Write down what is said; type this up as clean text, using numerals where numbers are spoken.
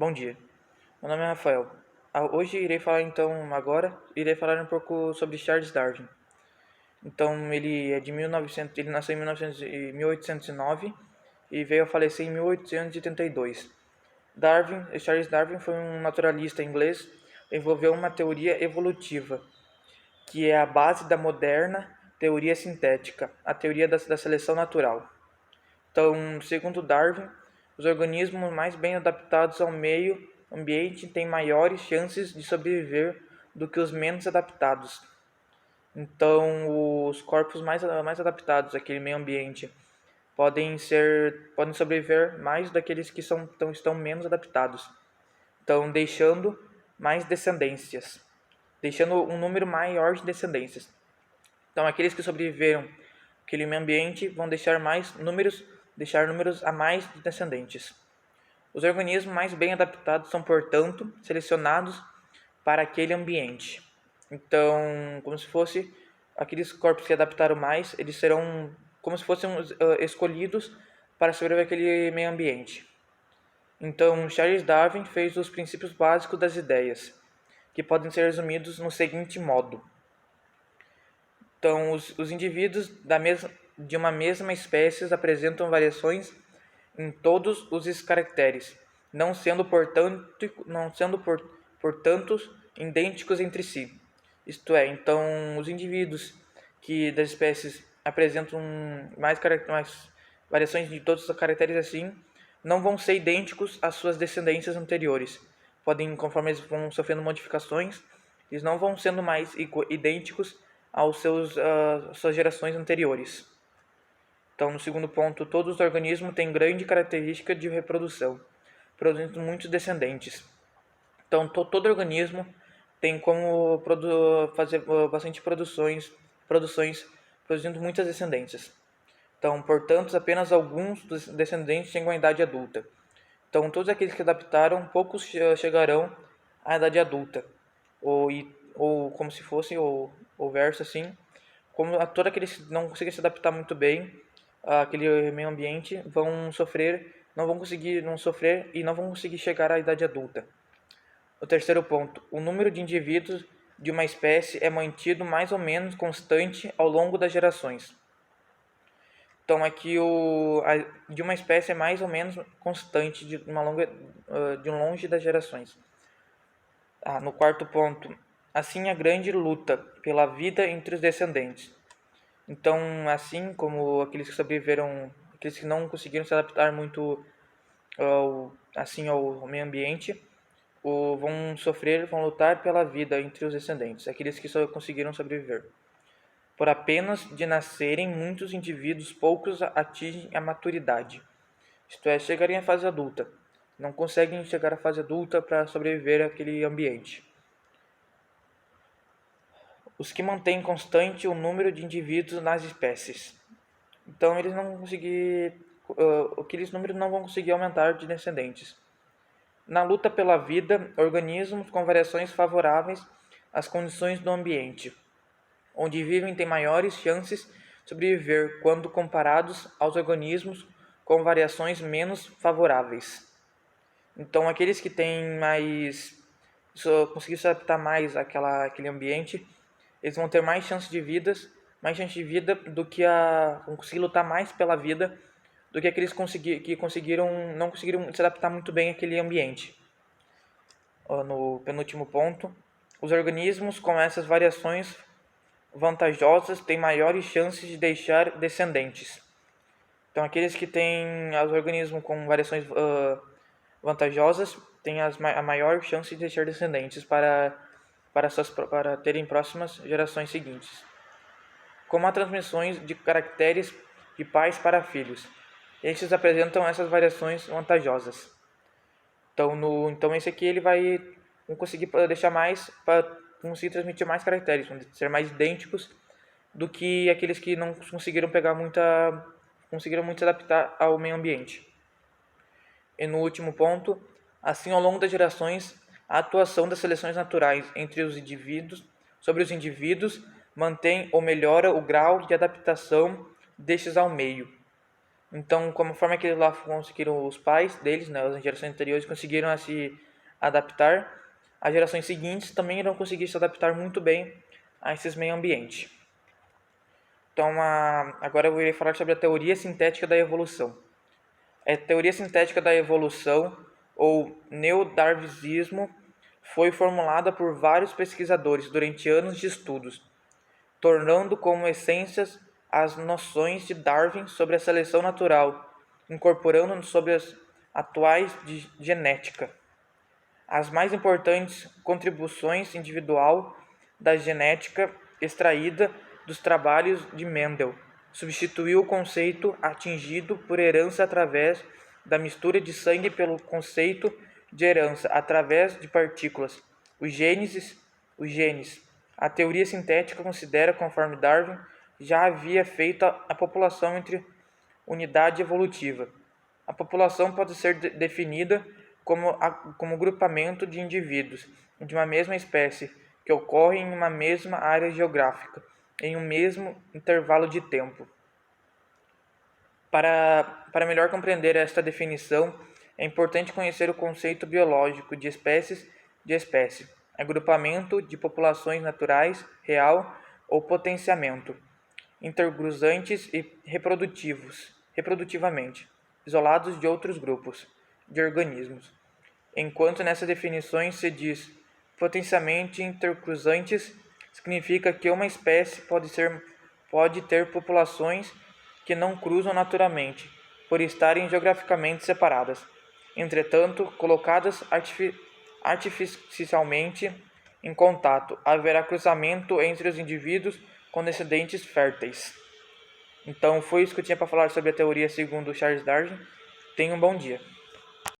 Bom dia, meu nome é Rafael. Hoje irei falar um pouco sobre Charles Darwin. Então, ele nasceu em 1809 e veio a falecer em 1882. Charles Darwin foi um naturalista inglês que desenvolveu uma teoria evolutiva, que é a base da moderna teoria sintética, a teoria da seleção natural. Então, segundo Darwin, os organismos mais bem adaptados ao meio ambiente têm maiores chances de sobreviver do que os menos adaptados. Então, os corpos mais adaptados àquele meio ambiente podem sobreviver mais daqueles que estão menos adaptados. Então, deixando um número maior de descendências. Então, aqueles que sobreviveram àquele meio ambiente vão deixar números a mais de descendentes. Os organismos mais bem adaptados são, portanto, selecionados para aquele ambiente. Então, como se fosse aqueles corpos que adaptaram mais, eles serão como se fossem escolhidos para sobreviver àquele meio ambiente. Então, Charles Darwin fez os princípios básicos das ideias, que podem ser resumidos no seguinte modo. Então, os indivíduos de uma mesma espécie apresentam variações em todos os caracteres, portanto, idênticos entre si. Isto é, então, os indivíduos das espécies apresentam mais variações de todos os caracteres assim, não vão ser idênticos às suas descendências anteriores. Conforme eles vão sofrendo modificações, eles não vão sendo mais idênticos às suas gerações anteriores. Então, no segundo ponto, todos os organismos têm grande característica de reprodução, produzindo muitos descendentes. Então, todo organismo tem como fazer bastante produções, produzindo muitas descendências. Então, portanto, apenas alguns dos descendentes chegam à idade adulta. Então, todos aqueles que adaptaram, poucos chegarão à idade adulta. Ou como se fosse o verso assim, como todos aqueles que não conseguem se adaptar muito bem àquele meio ambiente não vão conseguir não sofrer e não vão conseguir chegar à idade adulta. O terceiro ponto, o número de indivíduos de uma espécie é mantido mais ou menos constante ao longo das gerações. Então aqui de uma espécie é mais ou menos constante de longe das gerações. No quarto ponto, assim a grande luta pela vida entre os descendentes. Então, assim como aqueles que sobreviveram, aqueles que não conseguiram se adaptar muito ao meio ambiente, vão lutar pela vida entre os descendentes, aqueles que só conseguiram sobreviver. Por apenas de nascerem muitos indivíduos, poucos atingem a maturidade, isto é, chegarem à fase adulta. Não conseguem chegar à fase adulta para sobreviver àquele ambiente. Os que mantêm constante o número de indivíduos nas espécies. Então, aqueles números não vão conseguir aumentar de descendentes. Na luta pela vida, organismos com variações favoráveis às condições do ambiente onde vivem têm maiores chances de sobreviver quando comparados aos organismos com variações menos favoráveis. Então, aqueles que conseguir se adaptar mais àquele ambiente, eles vão ter mais chance de vida vão conseguir lutar mais pela vida do que aqueles que não conseguiram se adaptar muito bem àquele ambiente. No penúltimo ponto, os organismos com essas variações vantajosas têm maiores chances de deixar descendentes. Então, aqueles que têm os organismos com variações vantajosas têm a maior chance de deixar descendentes para terem próximas gerações seguintes. Como há transmissões de caracteres de pais para filhos, estes apresentam essas variações vantajosas. Então esse aqui ele vai conseguir deixar mais para conseguir transmitir mais caracteres, vão ser mais idênticos do que aqueles que não conseguiram muito se adaptar ao meio ambiente. E no último ponto, assim ao longo das gerações, a atuação das seleções naturais sobre os indivíduos mantém ou melhora o grau de adaptação destes ao meio. Então, como forma que eles lá conseguiram, os pais deles, né, as gerações anteriores, conseguiram a se adaptar, as gerações seguintes também irão conseguir se adaptar muito bem a esses meio ambiente. Então, agora eu irei falar sobre a teoria sintética da evolução. A teoria sintética da evolução, ou neodarwinismo, foi formulada por vários pesquisadores durante anos de estudos, tornando como essências as noções de Darwin sobre a seleção natural, incorporando sobre as atuais de genética. As mais importantes contribuições individual da genética extraída dos trabalhos de Mendel substituiu o conceito atingido por herança através da mistura de sangue pelo conceito de herança através de partículas, os genes. A teoria sintética considera, conforme Darwin já havia feito, a população entre unidade evolutiva. A população pode ser definida como grupamento de indivíduos de uma mesma espécie que ocorre em uma mesma área geográfica, em um mesmo intervalo de tempo. Para melhor compreender esta definição, é importante conhecer o conceito biológico de espécies de espécie, agrupamento de populações naturais, real ou potenciamento, intercruzantes e reprodutivamente, isolados de outros grupos de organismos. Enquanto nessas definições se diz potencialmente intercruzantes, significa que uma espécie pode ter populações que não cruzam naturalmente, por estarem geograficamente separadas. Entretanto, colocadas artificialmente em contato, haverá cruzamento entre os indivíduos com descendentes férteis. Então, foi isso que eu tinha para falar sobre a teoria segundo Charles Darwin. Tenha um bom dia.